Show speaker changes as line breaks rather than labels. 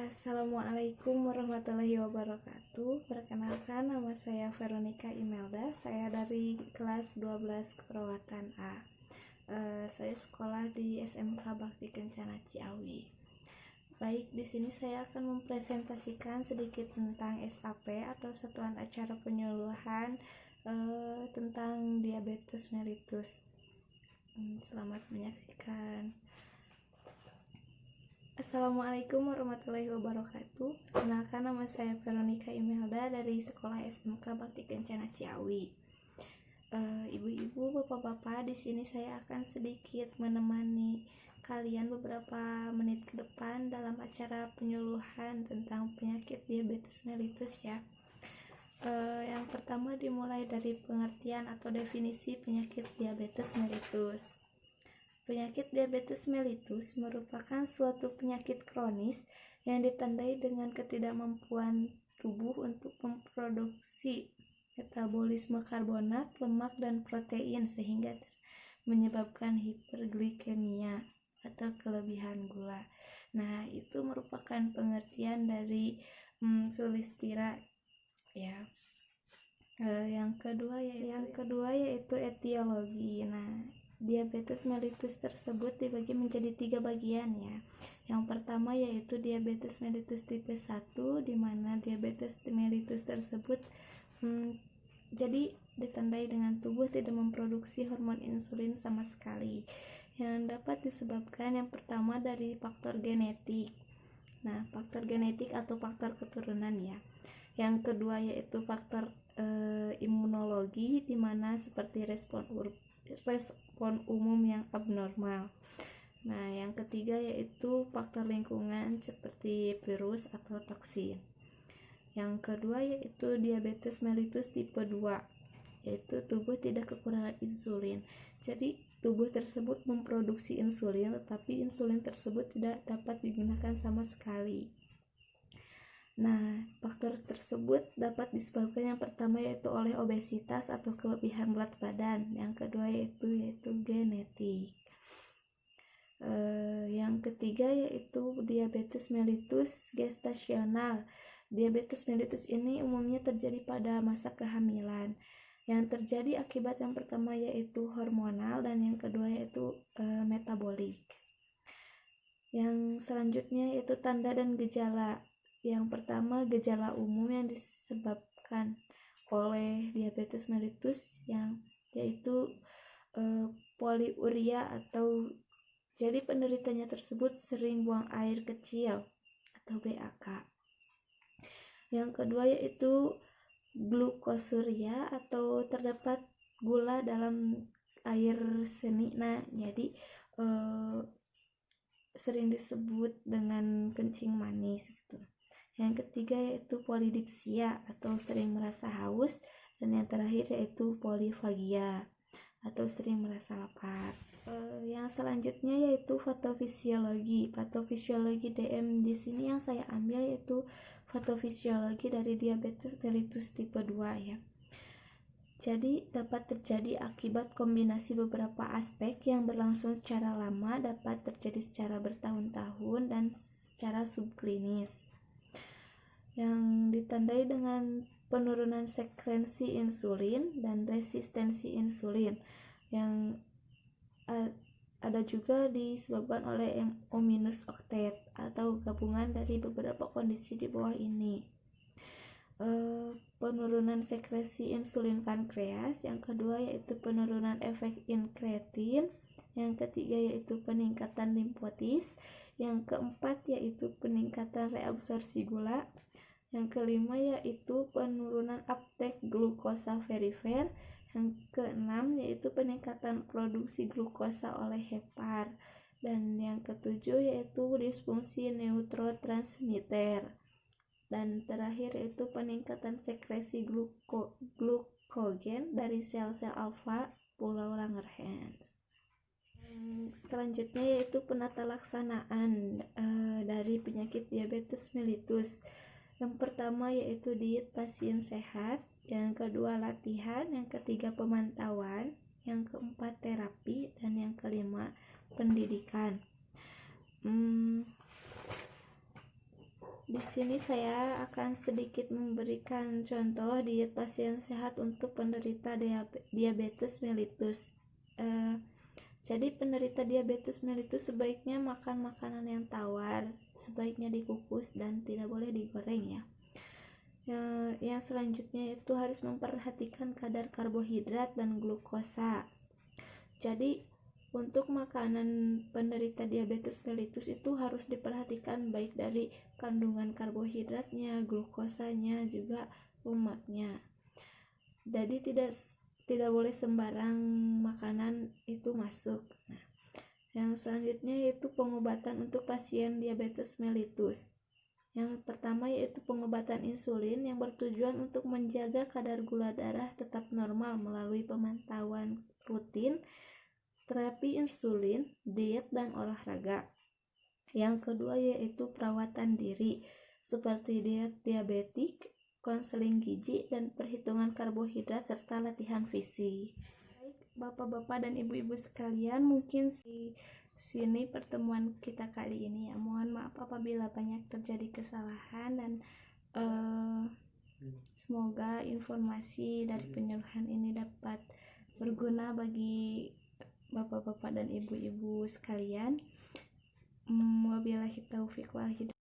Assalamualaikum warahmatullahi wabarakatuh. Perkenalkan, nama saya Veronica Imelda. Saya dari kelas 12 keperawatan A. Saya sekolah di SMK Bakti Kencana Ciawi. Baik, di sini saya akan mempresentasikan sedikit tentang SAP atau Satuan Acara Penyuluhan tentang diabetes mellitus. Selamat menyaksikan. Assalamualaikum warahmatullahi wabarakatuh. Kenalkan, nama saya Veronica Imelda dari sekolah SMK Bakti Kencana Ciawi. Ibu-ibu, bapak-bapak, di sini saya akan sedikit menemani kalian beberapa menit ke depan dalam acara penyuluhan tentang penyakit diabetes mellitus ya. Yang pertama dimulai dari pengertian atau definisi penyakit diabetes mellitus. Penyakit diabetes mellitus merupakan suatu penyakit kronis yang ditandai dengan ketidakmampuan tubuh untuk memproduksi metabolisme karbonat, lemak, dan protein sehingga menyebabkan hiperglikemia atau kelebihan gula. Nah, itu merupakan pengertian dari Sulistira ya. Yang kedua yaitu etiologi. Nah, diabetes mellitus tersebut dibagi menjadi 3 bagian ya. Yang pertama yaitu diabetes mellitus tipe 1, di mana diabetes mellitus tersebut jadi ditandai dengan tubuh tidak memproduksi hormon insulin sama sekali, yang dapat disebabkan yang pertama dari faktor genetik. Nah, faktor genetik atau faktor keturunan ya. Yang kedua yaitu faktor imunologi, di mana seperti respon umum yang abnormal. Nah, yang ketiga yaitu faktor lingkungan seperti virus atau toksin. Yang kedua yaitu diabetes mellitus tipe 2, yaitu tubuh tidak kekurangan insulin. Jadi tubuh tersebut memproduksi insulin, tetapi insulin tersebut tidak dapat digunakan sama sekali. Nah, faktor tersebut dapat disebabkan yang pertama yaitu oleh obesitas atau kelebihan berat badan. Yang kedua yaitu genetik. Yang ketiga yaitu diabetes mellitus gestasional. Diabetes mellitus ini umumnya terjadi pada masa kehamilan. Yang terjadi akibat yang pertama yaitu hormonal dan yang kedua yaitu metabolik. Yang selanjutnya yaitu tanda dan gejala. Yang pertama, gejala umum yang disebabkan oleh diabetes mellitus yaitu poliuria, atau jadi penderitanya tersebut sering buang air kecil atau BAK. Yang kedua yaitu glukosuria atau terdapat gula dalam air seni. Nah, jadi sering disebut dengan kencing manis gitu. Yang ketiga yaitu polidipsia atau sering merasa haus, dan yang terakhir yaitu polifagia atau sering merasa lapar. Yang selanjutnya yaitu patofisiologi. Patofisiologi DM di sini yang saya ambil yaitu patofisiologi dari diabetes mellitus tipe 2 ya. Jadi dapat terjadi akibat kombinasi beberapa aspek yang berlangsung secara lama, dapat terjadi secara bertahun-tahun dan secara subklinis, yang ditandai dengan penurunan sekrensi insulin dan resistensi insulin, yang ada juga disebabkan oleh O- oktet atau gabungan dari beberapa kondisi di bawah ini. Penurunan sekresi insulin pankreas, yang kedua yaitu penurunan efek inkretin, yang ketiga yaitu peningkatan limfosis, yang keempat yaitu peningkatan reabsorpsi gula, yang kelima yaitu penurunan uptake glukosa perifer, yang keenam yaitu peningkatan produksi glukosa oleh hepar, dan yang ketujuh yaitu disfungsi neurotransmitter, dan terakhir yaitu peningkatan sekresi glukogen dari sel-sel alfa pulau Langerhans. Selanjutnya yaitu penata laksanaan dari penyakit diabetes mellitus. Yang pertama yaitu diet pasien sehat, yang kedua latihan, yang ketiga pemantauan, yang keempat terapi, dan yang kelima pendidikan. Di sini saya akan sedikit memberikan contoh diet pasien sehat untuk penderita diabetes mellitus. Jadi penderita diabetes mellitus sebaiknya makan makanan yang tawar, sebaiknya dikukus dan tidak boleh digoreng ya. Yang selanjutnya itu harus memperhatikan kadar karbohidrat dan glukosa. Jadi untuk makanan penderita diabetes mellitus itu harus diperhatikan baik dari kandungan karbohidratnya, glukosanya, juga lemaknya. Jadi tidak boleh sembarang makanan itu masuk. Nah, yang selanjutnya yaitu pengobatan untuk pasien diabetes mellitus. Yang pertama yaitu pengobatan insulin yang bertujuan untuk menjaga kadar gula darah tetap normal melalui pemantauan rutin, terapi insulin, diet, dan olahraga. Yang kedua yaitu perawatan diri seperti diet diabetik, konseling gizi, dan perhitungan karbohidrat serta latihan fisik. Baik, Bapak-bapak dan Ibu-ibu sekalian, mungkin di sini pertemuan kita kali ini ya. Mohon maaf apabila banyak terjadi kesalahan dan semoga informasi dari penyuluhan ini dapat berguna bagi Bapak-bapak dan Ibu-ibu sekalian. Wabillahi taufiq wal hidayah.